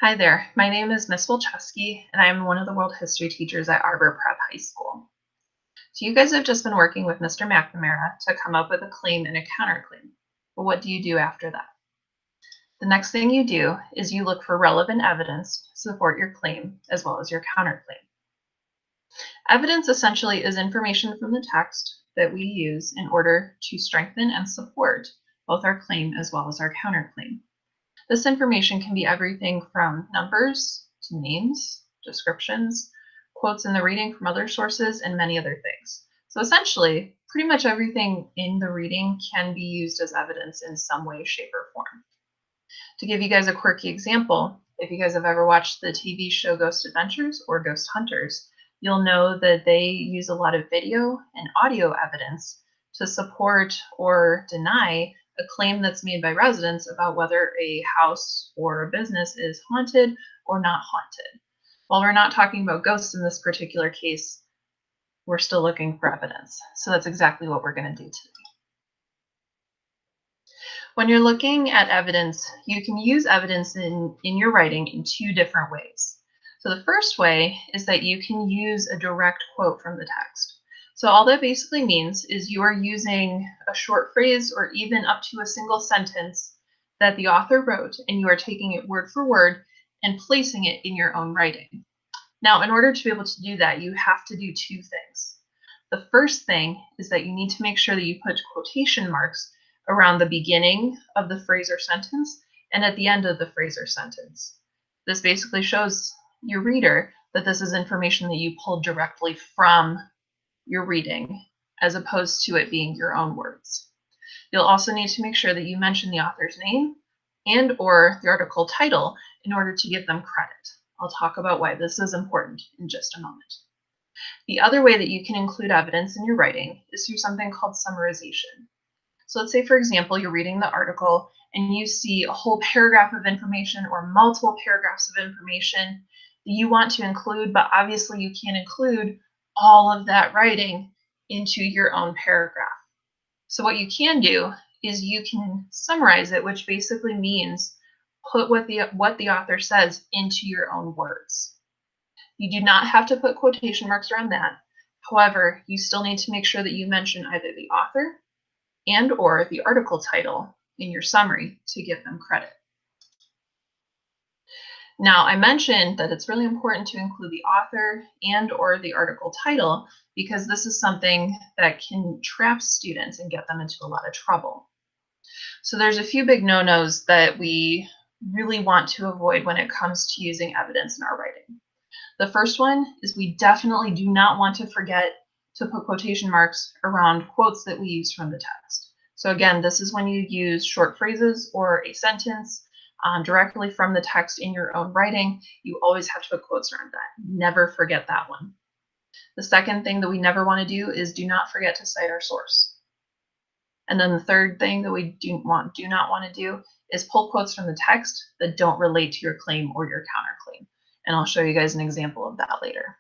Hi there, my name is Miss Wilczewski, and I'm one of the world history teachers at Arbor Prep High School. So you guys have just been working with Mr. McNamara to come up with a claim and a counterclaim. But what do you do after that? The next thing you do is you look for relevant evidence to support your claim as well as your counterclaim. Evidence essentially is information from the text that we use in order to strengthen and support both our claim as well as our counterclaim. This information can be everything from numbers to names, descriptions, quotes in the reading from other sources, and many other things. So essentially, pretty much everything in the reading can be used as evidence in some way, shape, or form. To give you guys a quirky example, if you guys have ever watched the TV show Ghost Adventures or Ghost Hunters, you'll know that they use a lot of video and audio evidence to support or deny a claim that's made by residents about whether a house or a business is haunted or not haunted. While we're not talking about ghosts in this particular case, we're still looking for evidence. So that's exactly what we're going to do today. When you're looking at evidence, you can use evidence in your writing in two different ways. So the first way is that you can use a direct quote from the text. So all that basically means is you are using a short phrase or even up to a single sentence that the author wrote, and you are taking it word for word and placing it in your own writing. Now, in order to be able to do that, you have to do two things. The first thing is that you need to make sure that you put quotation marks around the beginning of the phrase or sentence and at the end of the phrase or sentence. This basically shows your reader that this is information that you pulled directly from your reading, as opposed to it being your own words. You'll also need to make sure that you mention the author's name and or the article title in order to give them credit. I'll talk about why this is important in just a moment. The other way that you can include evidence in your writing is through something called summarization. So let's say, for example, you're reading the article and you see a whole paragraph of information or multiple paragraphs of information that you want to include, but obviously you can't include all of that writing into your own paragraph. So what you can do is you can summarize it, which basically means put what the author says into your own words. You do not have to put quotation marks around that. However, you still need to make sure that you mention either the author and or the article title in your summary to give them credit. Now, I mentioned that it's really important to include the author and or the article title because this is something that can trap students and get them into a lot of trouble. So there's a few big no-nos that we really want to avoid when it comes to using evidence in our writing. The first one is we definitely do not want to forget to put quotation marks around quotes that we use from the text. So again, this is when you use short phrases or a sentence directly from the text in your own writing. You always have to put quotes around that. Never forget that one. The second thing that we never want to do is do not forget to cite our source. And then the third thing that we do not want to do is pull quotes from the text that don't relate to your claim or your counterclaim. And I'll show you guys an example of that later.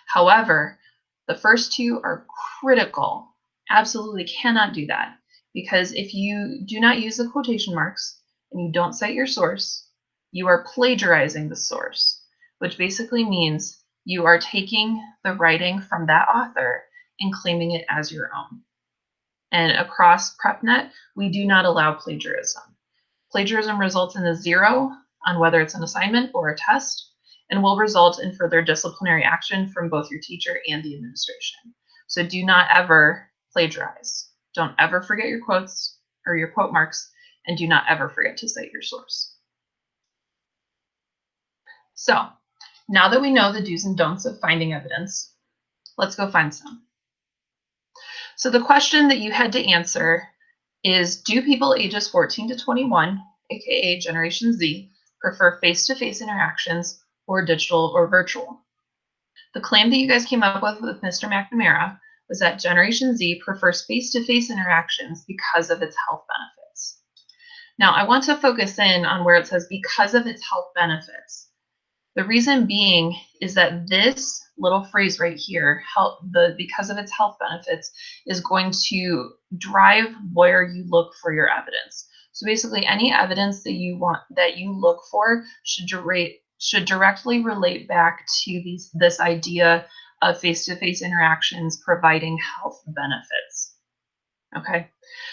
However, the first two are critical. Absolutely cannot do that, because if you do not use the quotation marks and you don't cite your source, you are plagiarizing the source, which basically means you are taking the writing from that author and claiming it as your own. And across PrepNet, we do not allow plagiarism. Plagiarism results in a 0 on whether it's an assignment or a test, and will result in further disciplinary action from both your teacher and the administration. So do not ever plagiarize. Don't ever forget your quotes or your quote marks, and do not ever forget to cite your source. So now that we know the do's and don'ts of finding evidence, let's go find some. So the question that you had to answer is, do people ages 14 to 21, aka Generation Z, prefer face-to-face interactions or digital or virtual? The claim that you guys came up with Mr. McNamara was that Generation Z prefers face-to-face interactions because of its health benefits. Now, I want to focus in on where it says because of its health benefits. The reason being is that this little phrase right here, because of its health benefits, is going to drive where you look for your evidence. So basically, any evidence that you look for should directly relate back to this idea of face-to-face interactions providing health benefits. Okay,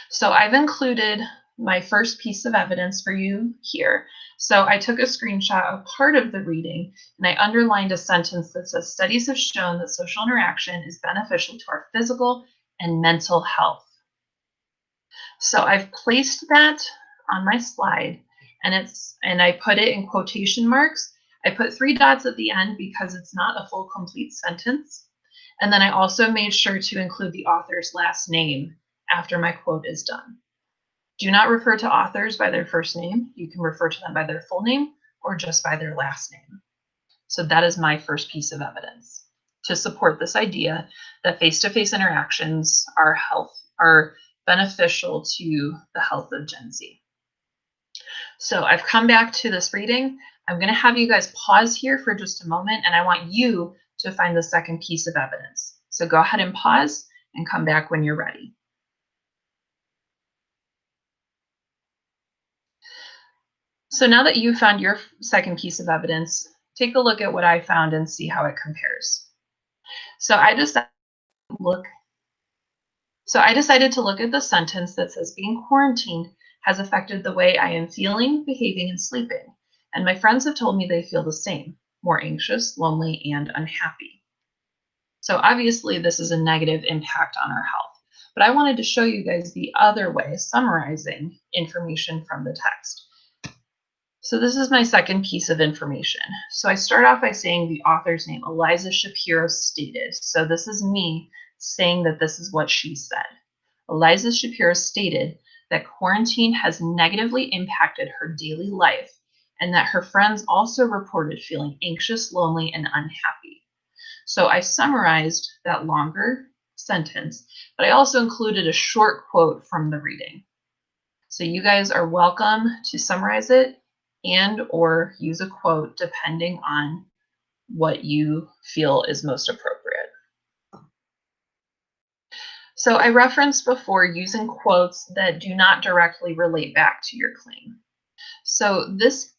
so I've included my first piece of evidence for you here. So I took a screenshot of part of the reading and I underlined a sentence that says studies have shown that social interaction is beneficial to our physical and mental health. So I've placed that on my slide and I put it in quotation marks. I put 3 dots at the end because it's not a full complete sentence. And then I also made sure to include the author's last name after my quote is done. Do not refer to authors by their first name. You can refer to them by their full name or just by their last name. So that is my first piece of evidence to support this idea that face-to-face interactions are beneficial to the health of Gen Z. So I've come back to this reading. I'm going to have you guys pause here for just a moment, and I want you to find the second piece of evidence. So go ahead and pause and come back when you're ready. So now that you've found your second piece of evidence, take a look at what I found and see how it compares. So I decided to look at the sentence that says being quarantined has affected the way I am feeling, behaving, and sleeping. And my friends have told me they feel the same, more anxious, lonely, and unhappy. So obviously this is a negative impact on our health. But I wanted to show you guys the other way, summarizing information from the text. So this is my second piece of information. So I start off by saying the author's name, Eliza Shapiro stated. So this is me saying that this is what she said. Eliza Shapiro stated that quarantine has negatively impacted her daily life and that her friends also reported feeling anxious, lonely, and unhappy. So I summarized that longer sentence, but I also included a short quote from the reading. So you guys are welcome to summarize it and or use a quote depending on what you feel is most appropriate. So I referenced before using quotes that do not directly relate back to your claim. So this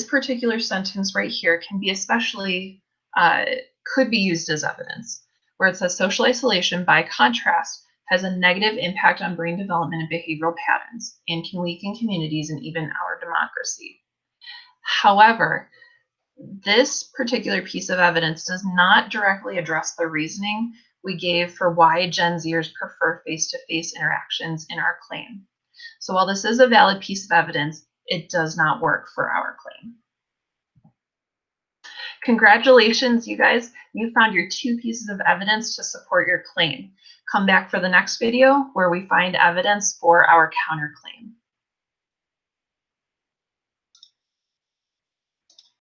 particular sentence right here can be especially could be used as evidence, where it says social isolation, by contrast, has a negative impact on brain development and behavioral patterns and can weaken communities and even our democracy. However, this particular piece of evidence does not directly address the reasoning we gave for why Gen Zers prefer face-to-face interactions in our claim. So while this is a valid piece of evidence, it does not work for our claim. Congratulations, you guys. You found your 2 pieces of evidence to support your claim. Come back for the next video where we find evidence for our counterclaim.